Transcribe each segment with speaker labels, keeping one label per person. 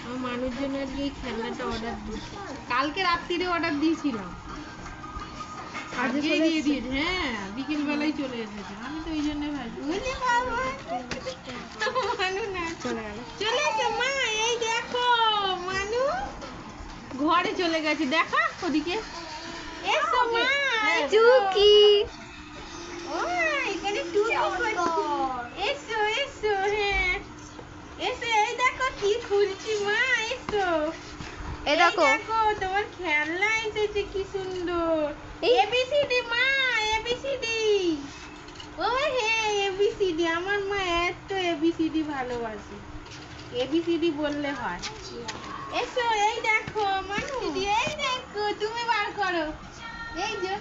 Speaker 1: আমার মানুষ জন্য আজকে এই খেলনাটা অর্ডার দিয়েছি, কালকে রাত্রিরে অর্ডার দিয়েছিলাম, আজকে দিয়ে দিয়েছে। হ্যাঁ, বিকেল বেলায় চলে এসেছে। আমি তো ওই জন্য ভাবছি মানু না চলে এসে মা, এই দেখো মানু ঘরে চলে গেছে, দেখা ওদিকে। এসো মা,
Speaker 2: টুকি
Speaker 1: ও এখানে টুকি করছে। এসো এসো, হ্যাঁ এসো, এই দেখো কি খুলছি মা, এসো।
Speaker 2: এই দেখো
Speaker 1: তোমার খেলনা এসেছে, কি সুন্দর। এবিসিডি মা, এবিসিডি। ও হ্যাঁ এবিসিডি, আমার মা এত এবিসিডি ভালোবাসে, এবিসিডি বললে হয়। এসো, এই দেখো মানু, এই দেখো, তুমি বার করো, এই যে,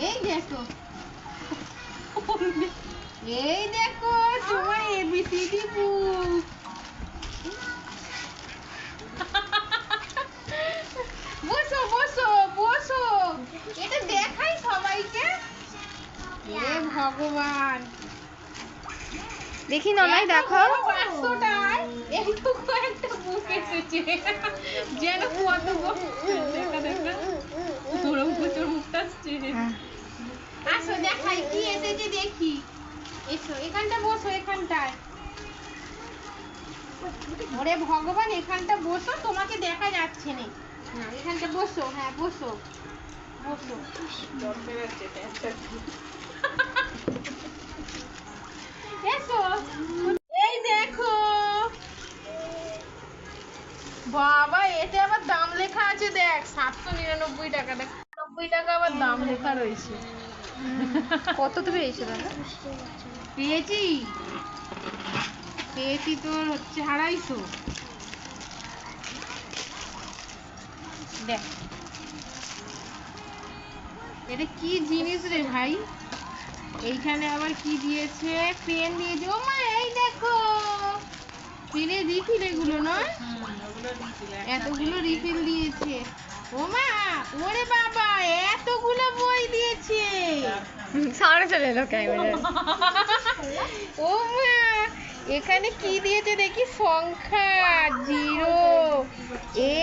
Speaker 1: এই দেখো, এই দেখো তোমার এবিসিডি বুক। বসো বসো বসো, এটা দেখাই সবাইকে। হে ভগবান,
Speaker 2: দেখি ননাই দেখো।
Speaker 1: 500 টাকায় এইটুকু একটা বুক এসেছে, যেন কত দেখা দেখা তোর মুখটা আসছে। আসো দেখাই কি এসেছে দেখি। এসো, এখানটা বসো, এখানটায়। ওরে ভগবান, এখানটা বসো, তোমাকে দেখা যাচ্ছে না। হ্যাঁ এখানটা বসো, হ্যাঁ বসো বসো। এসো, এই দেখো বাবা, এটা আবার দাম লেখা আছে, দেখ 799 টাকা, দেখ 90 টাকা আবার দাম লেখা রয়েছে।
Speaker 2: কত তুমি পেয়েছো দাদা?
Speaker 1: পেয়েছি পেয়েছি তোর হচ্ছে 250। দেখ এটা কি জিনিস রে ভাই, এইখানে আবার কি দিয়েছে, পেন দিয়েছে। ও মা এই দেখো, পেনের রিফিল এগুলো নয়, এতগুলো রিফিল দিয়েছে। ও মা, ওরে বাবা, এতগুলো বই দিয়েছে।
Speaker 2: সামনে চলে এলো ক্যামেরা।
Speaker 1: ও মা, এখানে কি দিয়েছে দেখি, সংখ্যা 0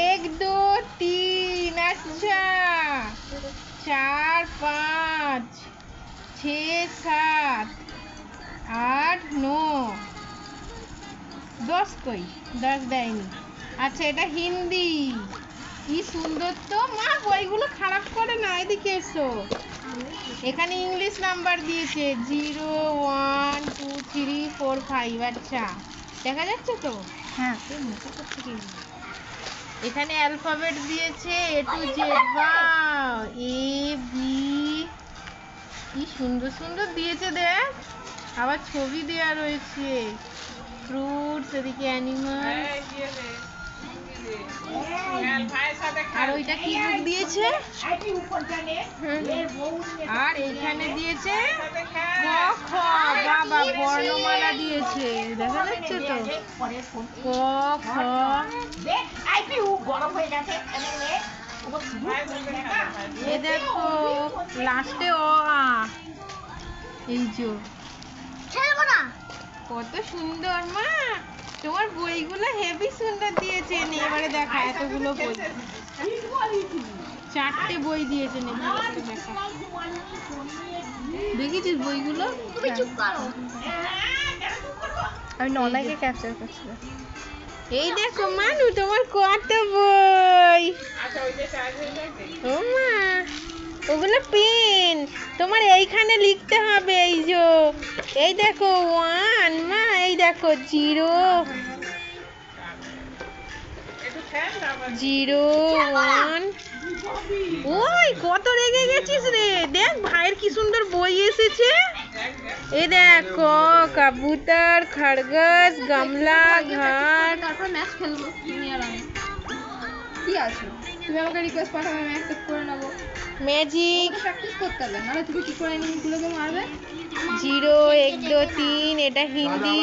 Speaker 1: 1 2 3, আচ্ছা 4 5 6 7 8 9 10 কই, 10 দেয়নি। আচ্ছা এটা হিন্দি, কি সুন্দর তো মা, বইগুলো খারাপ করে না। এদিকে এসো, এখানে ইংলিশ নাম্বার দিয়েছে 0 1 2 3 4 5। আচ্ছা দেখা যাচ্ছে তো?
Speaker 2: হ্যাঁ,
Speaker 1: এখানে অ্যালফাবেট দিয়েছে A to Z, বাহ A B, কি সুন্দর সুন্দর দিয়েছে দেখ, আবার ছবি দেয়া রয়েছে, ফ্রুটস, এদিকে অ্যানিমাল। আর ওইটা কি বুক দিয়েছে, আর এইখানে দিয়েছে ক খ, বাবা বর্ণমালা দিয়েছে, দেখা যাচ্ছে তো, ক খ। এ দেখো লাস্টে অ আ, এই যে কত সুন্দর মা, তোমার বইগুলো হেভি সুন্দর দিয়েছে। নে এবারে দেখা, এতগুলো বই, 4টে বই দিয়েছে। নে ভালো করে দেখা, দেখেছিস বইগুলো?
Speaker 2: আমি ননাইকে ক্যাপচার করছিলাম।
Speaker 1: এই দেখো মানু, তোমার কত বই। ও মা, ওগুলো পেন, তোমার এইখানে লিখতে হবে। এই যে, এই দেখো 1 মা, এই দেখো 0 0 1। ওই কত রেগে গেছিস রে, দেখ ভাইয়ের কি সুন্দর বই এসেছে। এই দেখ ক, কবুতর, খরগোশ, গামলা, ঘাট।
Speaker 2: তারপর ম্যাচ খেলবো তুমি আর আমি। কি আছে, তুমি আমাকে রিকোয়েস্ট পাঠাবে, আমি অ্যাকসেপ্ট করে নেবো।
Speaker 1: ম্যাজিক
Speaker 2: প্র্যাকটিস করতে হবে, নাহলে তুমি কি করে এনিমিগুলোকে মারবে?
Speaker 1: 0 1 2 3, এটা হিন্দি,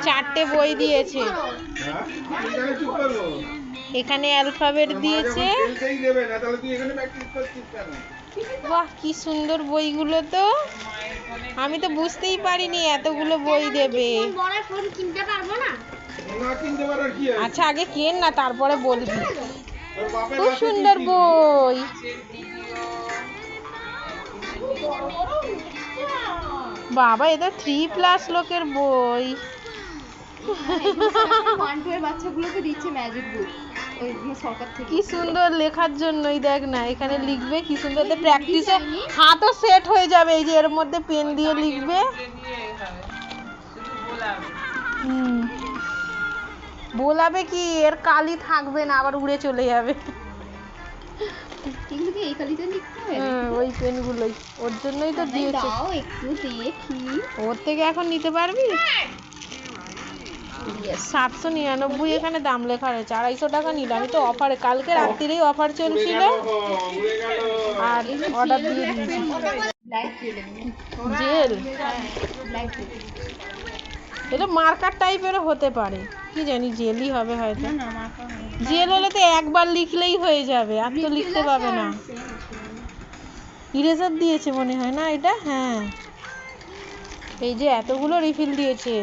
Speaker 1: 4টে বই দিয়েছে। এখানে অ্যালফাবেট দিয়েছে। বাহ কি সুন্দর বইগুলো তো, আমি তো বুঝতেই পারিনি এতগুলো বই দেবে।
Speaker 2: বড় ফোন কিনতে পারবো না।
Speaker 1: আচ্ছা আগে কেন না, তারপরে বলবি। খুব সুন্দর বই। বাবা, এটা 3+ লোকের বই।
Speaker 2: 1-2 এর বাচ্চাগুলোকে দিচ্ছে ম্যাজিক বুক ওই সরকার থেকে।
Speaker 1: কি সুন্দর লেখার জন্যই, দেখ না এখানে লিখবে কি সুন্দর, প্র্যাকটিসে হাতও সেট হয়ে যাবে। এই যে এর মধ্যে পেন দিয়ে লিখবে। বোলাবে কি, এর কালি থাকবে না, আবার উড়ে চলে যাবে।
Speaker 2: এগুলো কি এই কালিতে লিখতে হবে?
Speaker 1: ওই পেনগুলোই, ওর জন্যই তো দিয়েছে।
Speaker 2: দাও একটু দেখি।
Speaker 1: ওর থেকে এখন নিতে পারবি? 799 এখানে দাম লেখা রয়েছে, 250 টাকা নিলাম। আমি তো অফারে, কালকে রাত্রিরেই অফার চলছিল আর অর্ডার দিয়ে দিয়েছি। জেল, এটা মার্কার টাইপেরও হতে পারে, কি জানি, জেলই হবে হয়তো। জেল হলে তো একবার লিখলেই হয়ে যাবে, আর তো লিখতে পাবে না। ইরেজার দিয়েছে মনে হয় না এটা? হ্যাঁ, এই যে এতগুলো রিফিল দিয়েছে,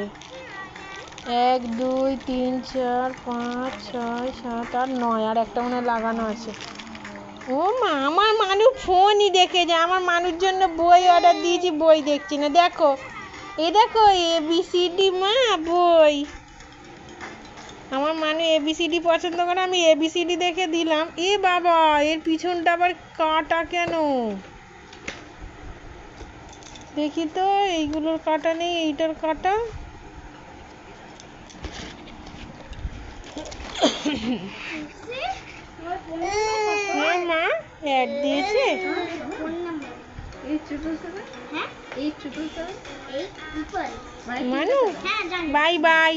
Speaker 1: 1 2 3 4 5 6 7 8 9, আর একটা মনে হয় লাগানো আছে। ও মা, আমার মানু ফোনই দেখে যায়। আমার মানুর জন্য বই অর্ডার দিয়েছি, বই দেখছি না। দেখো, এই দেখো ABCD মা বই। আমার মানু ABCD পছন্দ করে, আমি ABCD দেখে দিলাম। এ বাবা, এর পিছনটা আবার কাটা কেন? দেখি তো, এইগুলোর কাটা নেই, এইটার কাটা। হ্যাঁ মা, অ্যাড দিয়েছে।
Speaker 2: 877 877
Speaker 1: মানু, বাই বাই।